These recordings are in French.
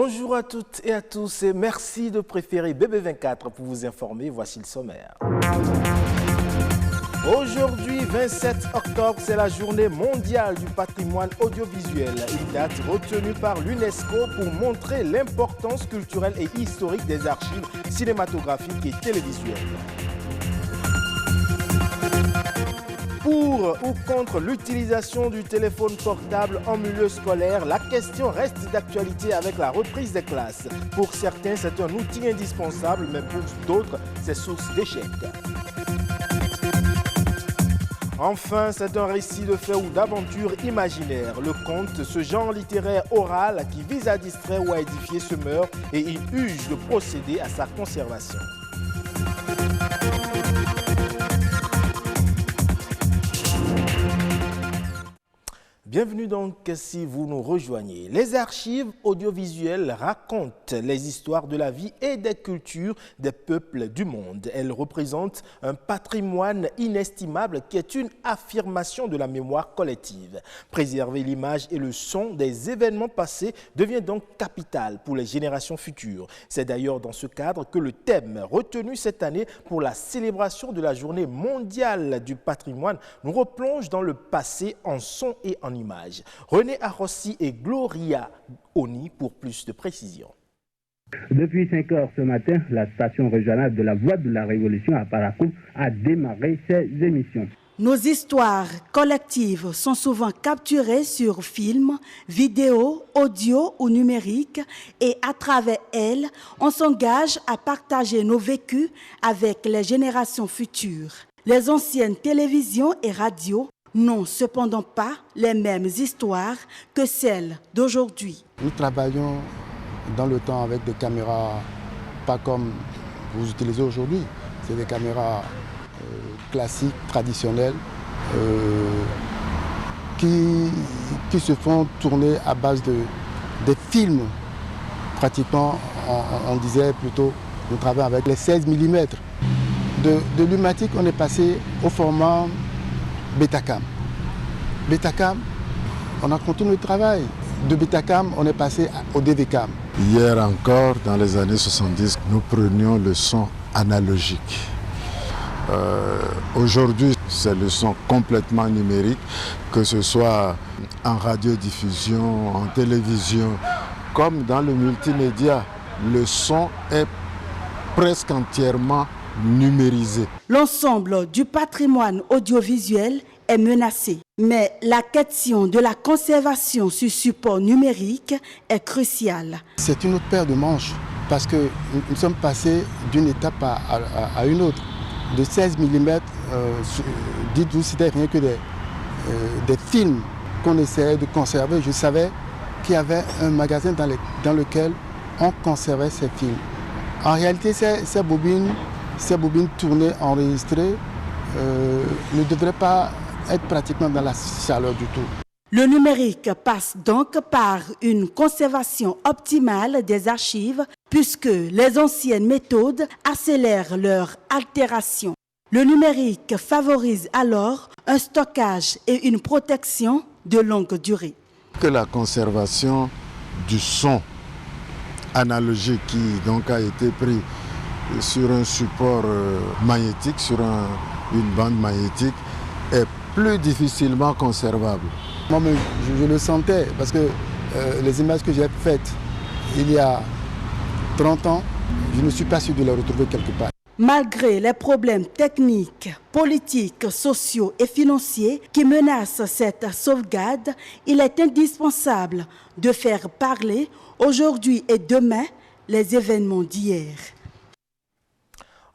Bonjour à toutes et à tous et merci de préférer BB24 pour vous informer. Voici le sommaire. Aujourd'hui, 27 octobre, c'est la journée mondiale du patrimoine audiovisuel. Une date retenue par l'UNESCO pour montrer l'importance culturelle et historique des archives cinématographiques et télévisuelles. Pour ou contre l'utilisation du téléphone portable en milieu scolaire, la question reste d'actualité avec la reprise des classes. Pour certains, c'est un outil indispensable, mais pour d'autres, c'est source d'échecs. Enfin, c'est un récit de faits ou d'aventures imaginaires. Le conte, ce genre littéraire oral qui vise à distraire ou à édifier, se meurt et il urge de procéder à sa conservation. Bienvenue donc si vous nous rejoignez. Les archives audiovisuelles racontent les histoires de la vie et des cultures des peuples du monde. Elles représentent un patrimoine inestimable qui est une affirmation de la mémoire collective. Préserver l'image et le son des événements passés devient donc capital pour les générations futures. C'est d'ailleurs dans ce cadre que le thème retenu cette année pour la célébration de la journée mondiale du patrimoine nous replonge dans le passé en son et en images. René Arrossi et Gloria Oni pour plus de précisions. Depuis 5 heures ce matin, la station régionale de la Voix de la Révolution à Parakou a démarré ses émissions. Nos histoires collectives sont souvent capturées sur film, vidéo, audio ou numérique et à travers elles, on s'engage à partager nos vécus avec les générations futures. Les anciennes télévisions et radios n'ont cependant pas les mêmes histoires que celles d'aujourd'hui. Nous travaillons dans le temps avec des caméras pas comme vous utilisez aujourd'hui. C'est des caméras classiques, traditionnelles, qui se font tourner à base des films. Pratiquement, on disait plutôt, nous travaillons avec les 16 mm. De l'Umatic, on est passé au format Betacam. Betacam, on a continué le travail. De Betacam, on est passé au DVCam. Hier encore, dans les années 70, nous prenions le son analogique. Aujourd'hui, c'est le son complètement numérique, que ce soit en radiodiffusion, en télévision, comme dans le multimédia. Le son est presque entièrement numérisé. L'ensemble du patrimoine audiovisuel est menacé, mais la question de la conservation sur support numérique est cruciale. C'est une autre paire de manches parce que nous sommes passés d'une étape à une autre. De 16 mm, dites-vous, c'était rien que des films qu'on essayait de conserver. Je savais qu'il y avait un magasin dans lequel on conservait ces films. En réalité, ces bobines tournées, enregistrées, ne devraient pas être pratiquement dans la chaleur du tout. Le numérique passe donc par une conservation optimale des archives puisque les anciennes méthodes accélèrent leur altération. Le numérique favorise alors un stockage et une protection de longue durée. Que la conservation du son analogique qui donc a été pris sur un support magnétique, sur une bande magnétique, est plus difficilement conservable. Moi, je le sentais parce que les images que j'ai faites il y a 30 ans, je ne suis pas sûr de les retrouver quelque part. Malgré les problèmes techniques, politiques, sociaux et financiers qui menacent cette sauvegarde, il est indispensable de faire parler aujourd'hui et demain les événements d'hier.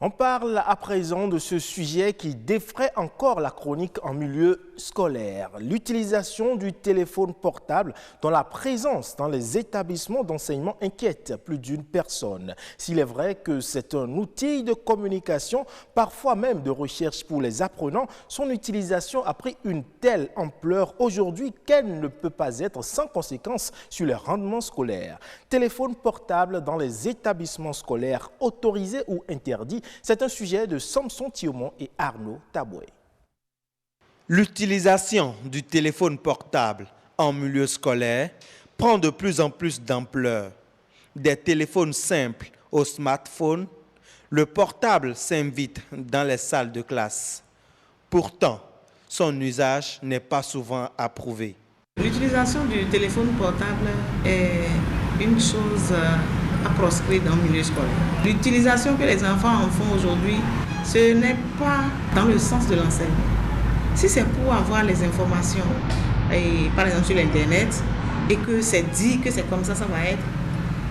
On parle à présent de ce sujet qui défraie encore la chronique en milieu scolaire. L'utilisation du téléphone portable dont la présence dans les établissements d'enseignement inquiète plus d'une personne. S'il est vrai que c'est un outil de communication, parfois même de recherche pour les apprenants, son utilisation a pris une telle ampleur aujourd'hui qu'elle ne peut pas être sans conséquence sur les rendements scolaires. Téléphone portable dans les établissements scolaires autorisés ou interdits, c'est un sujet de Samson Thiaumont et Arnaud Taboué. L'utilisation du téléphone portable en milieu scolaire prend de plus en plus d'ampleur. des téléphones simples aux smartphones, le portable s'invite dans les salles de classe. Pourtant, son usage n'est pas souvent approuvé. L'utilisation du téléphone portable est une chose à proscrire dans le milieu scolaire. L'utilisation que les enfants en font aujourd'hui, ce n'est pas dans le sens de l'enseignement. Si c'est pour avoir les informations, par exemple sur l'Internet, et que c'est dit que c'est comme ça, ça va être,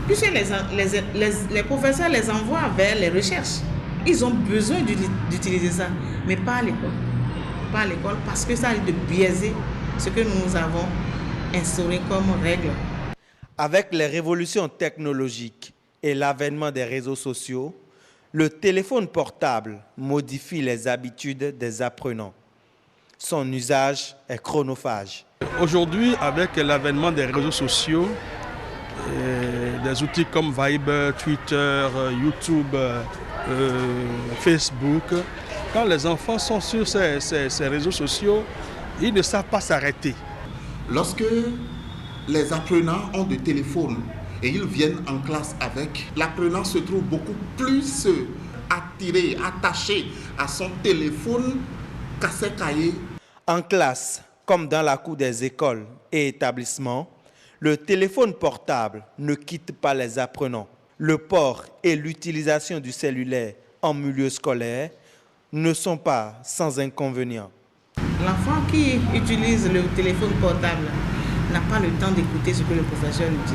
puisque les professeurs les envoient vers les recherches. Ils ont besoin d'utiliser ça, mais pas à l'école. Pas à l'école parce que ça risque de biaiser ce que nous avons instauré comme règle. Avec les révolutions technologiques et l'avènement des réseaux sociaux, le téléphone portable modifie les habitudes des apprenants. Son usage est chronophage. Aujourd'hui, avec l'avènement des réseaux sociaux, des outils comme Viber, Twitter, YouTube, Facebook, quand les enfants sont sur ces réseaux sociaux, ils ne savent pas s'arrêter. Lorsque les apprenants ont des téléphones et ils viennent en classe avec, l'apprenant se trouve beaucoup plus attiré, attaché à son téléphone qu'à ses cahiers. En classe, comme dans la cour des écoles et établissements, le téléphone portable ne quitte pas les apprenants. Le port et l'utilisation du cellulaire en milieu scolaire ne sont pas sans inconvénients. L'enfant qui utilise le téléphone portable n'a pas le temps d'écouter ce que le professeur lui dit.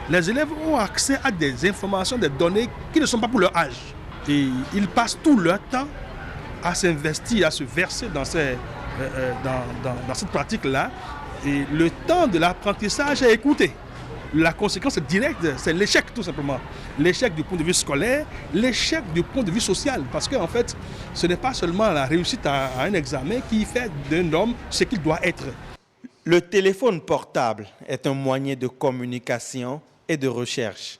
Les élèves ont accès à des informations, des données qui ne sont pas pour leur âge. Et ils passent tout leur temps à s'investir, à se verser dans cette pratique-là. Et le temps de l'apprentissage est écourté. La conséquence directe, c'est l'échec tout simplement. L'échec du point de vue scolaire, l'échec du point de vue social. Parce qu'en fait, ce n'est pas seulement la réussite à un examen qui fait d'un homme ce qu'il doit être. Le téléphone portable est un moyen de communication et de recherche.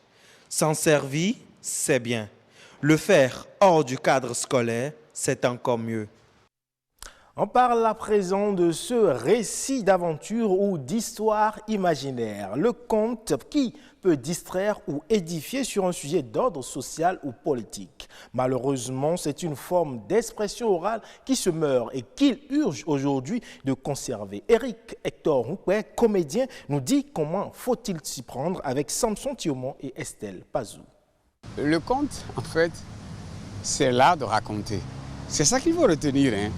S'en servir, c'est bien. Le faire hors du cadre scolaire, c'est encore mieux. On parle à présent de ce récit d'aventure ou d'histoire imaginaire. Le conte qui peut distraire ou édifier sur un sujet d'ordre social ou politique. Malheureusement, c'est une forme d'expression orale qui se meurt et qu'il urge aujourd'hui de conserver. Eric Hector Rouquet, comédien, nous dit comment faut-il s'y prendre avec Samson Thiaumont et Estelle Pazou. Le conte, en fait, c'est l'art de raconter. C'est ça qu'il faut retenir, hein.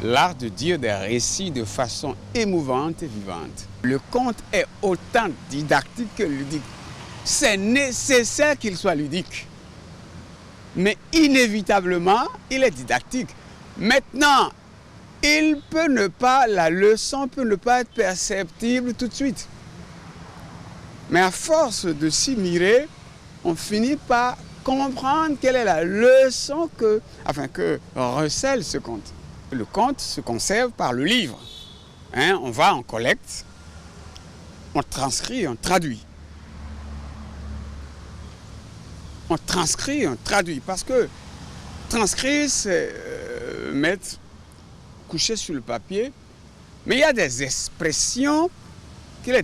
L'art de dire des récits de façon émouvante et vivante. Le conte est autant didactique que ludique. C'est nécessaire qu'il soit ludique. Mais inévitablement, il est didactique. Maintenant, la leçon peut ne pas être perceptible tout de suite. Mais à force de s'y mirer, on finit par comprendre quelle est la leçon que recèle ce conte. Le conte se conserve par le livre. On va en collecte, on transcrit, on traduit. On transcrit, on traduit. Parce que transcrire, c'est coucher sur le papier. Mais il y a des expressions dont il est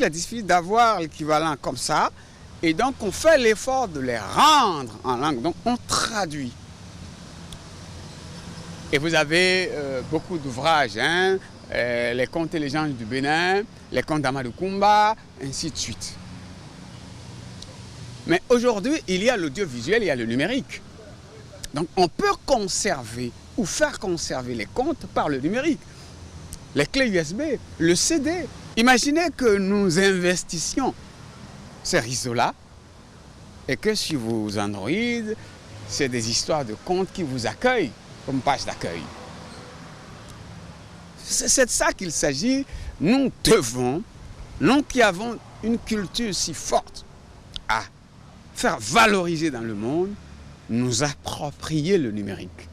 difficile d'avoir l'équivalent comme ça. Et donc, on fait l'effort de les rendre en langue. Donc, on traduit. Et vous avez beaucoup d'ouvrages, les contes et légendes du Bénin, les contes d'Amadou Koumba, ainsi de suite. Mais aujourd'hui, il y a l'audiovisuel, il y a le numérique. Donc on peut conserver ou faire conserver les contes par le numérique. Les clés USB, le CD. Imaginez que nous investissions ces réseaux-là et que sur vos Android, c'est des histoires de contes qui vous accueillent comme page d'accueil. C'est de ça qu'il s'agit. Nous devons, nous qui avons une culture si forte à faire valoriser dans le monde, nous approprier le numérique.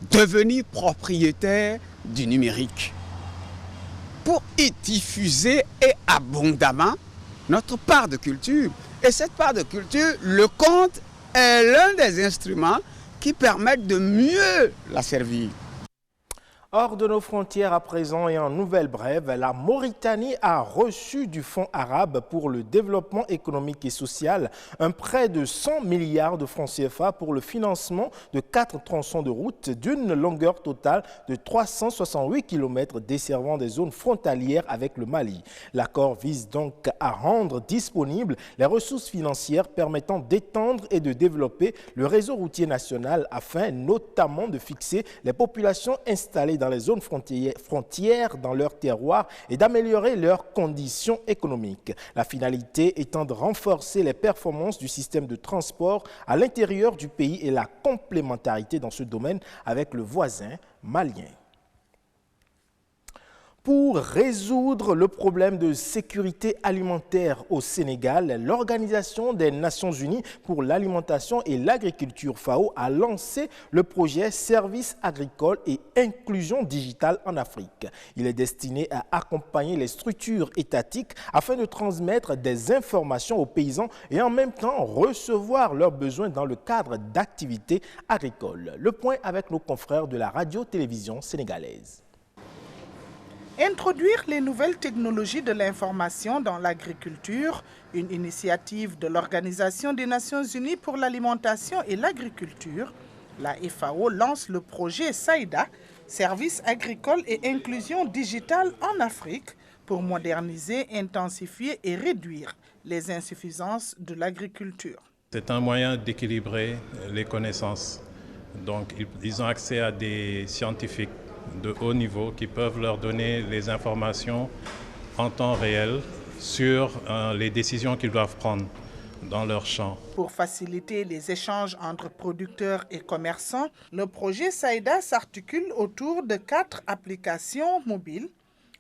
Devenir propriétaire du numérique pour y diffuser et abondamment notre part de culture. Et cette part de culture, le conte est l'un des instruments qui permettent de mieux la servir. Hors de nos frontières à présent et en nouvelle brève, la Mauritanie a reçu du Fonds arabe pour le développement économique et social un prêt de 100 milliards de francs CFA pour le financement de 4 tronçons de route d'une longueur totale de 368 km desservant des zones frontalières avec le Mali. L'accord vise donc à rendre disponibles les ressources financières permettant d'étendre et de développer le réseau routier national afin notamment de fixer les populations installées dans les zones frontières dans leur terroir et d'améliorer leurs conditions économiques. La finalité étant de renforcer les performances du système de transport à l'intérieur du pays et la complémentarité dans ce domaine avec le voisin malien. Pour résoudre le problème de sécurité alimentaire au Sénégal, l'Organisation des Nations Unies pour l'alimentation et l'agriculture FAO a lancé le projet Services agricoles et inclusion digitale en Afrique. Il est destiné à accompagner les structures étatiques afin de transmettre des informations aux paysans et en même temps recevoir leurs besoins dans le cadre d'activités agricoles. Le point avec nos confrères de la radio-télévision sénégalaise. Introduire les nouvelles technologies de l'information dans l'agriculture, une initiative de l'Organisation des Nations Unies pour l'alimentation et l'agriculture, la FAO lance le projet SAIDA, Services agricoles et inclusion digitale en Afrique, pour moderniser, intensifier et réduire les insuffisances de l'agriculture. C'est un moyen d'équilibrer les connaissances. Donc, ils ont accès à des scientifiques de haut niveau qui peuvent leur donner les informations en temps réel sur les décisions qu'ils doivent prendre dans leur champ. Pour faciliter les échanges entre producteurs et commerçants, le projet SAIDA s'articule autour de 4 applications mobiles.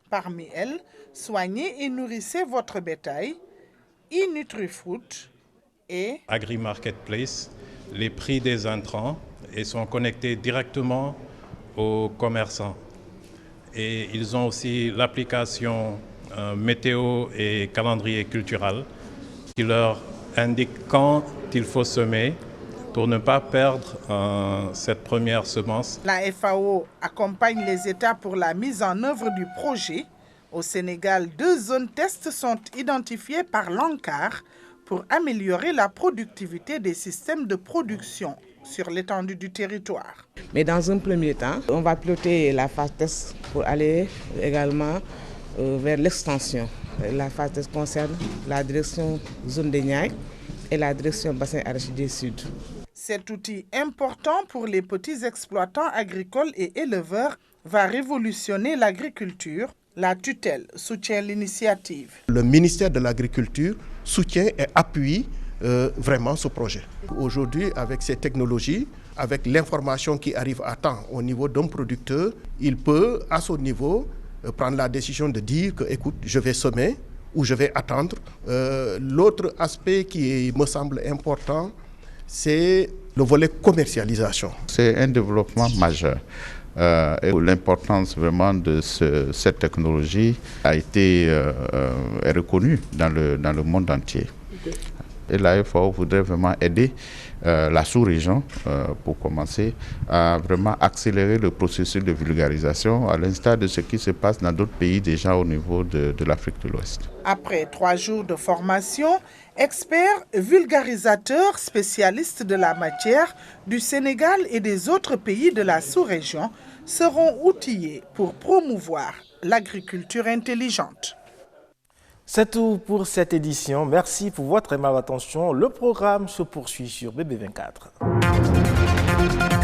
Parmi elles, Soignez et nourrissez votre bétail, e-NutriFood et Agri-Marketplace, les prix des intrants et sont connectés directement aux commerçants. Et ils ont aussi l'application météo et calendrier culturel qui leur indique quand il faut semer pour ne pas perdre cette première semence. La FAO accompagne les États pour la mise en œuvre du projet. Au Sénégal, 2 zones tests sont identifiées par l'ANCAR pour améliorer la productivité des systèmes de production sur l'étendue du territoire. Mais dans un premier temps, on va piloter la phase test pour aller également vers l'extension. La phase test concerne la direction zone des Niayes et la direction bassin arachidier sud. Cet outil important pour les petits exploitants agricoles et éleveurs va révolutionner l'agriculture. La tutelle soutient l'initiative. Le ministère de l'Agriculture soutient et appuie vraiment ce projet. Aujourd'hui, avec ces technologies, avec l'information qui arrive à temps au niveau d'un producteur, il peut, à son niveau, prendre la décision de dire que, écoute, je vais semer ou je vais attendre. L'autre aspect qui me semble important, c'est le volet commercialisation. C'est un développement majeur. Et l'importance vraiment de cette technologie a été est reconnue dans le monde entier. Et la FAO voudrait vraiment aider la sous-région, pour commencer, à vraiment accélérer le processus de vulgarisation, à l'instar de ce qui se passe dans d'autres pays déjà au niveau de l'Afrique de l'Ouest. Après 3 jours de formation, experts, vulgarisateurs, spécialistes de la matière du Sénégal et des autres pays de la sous-région seront outillés pour promouvoir l'agriculture intelligente. C'est tout pour cette édition. Merci pour votre aimable attention. Le programme se poursuit sur BB24.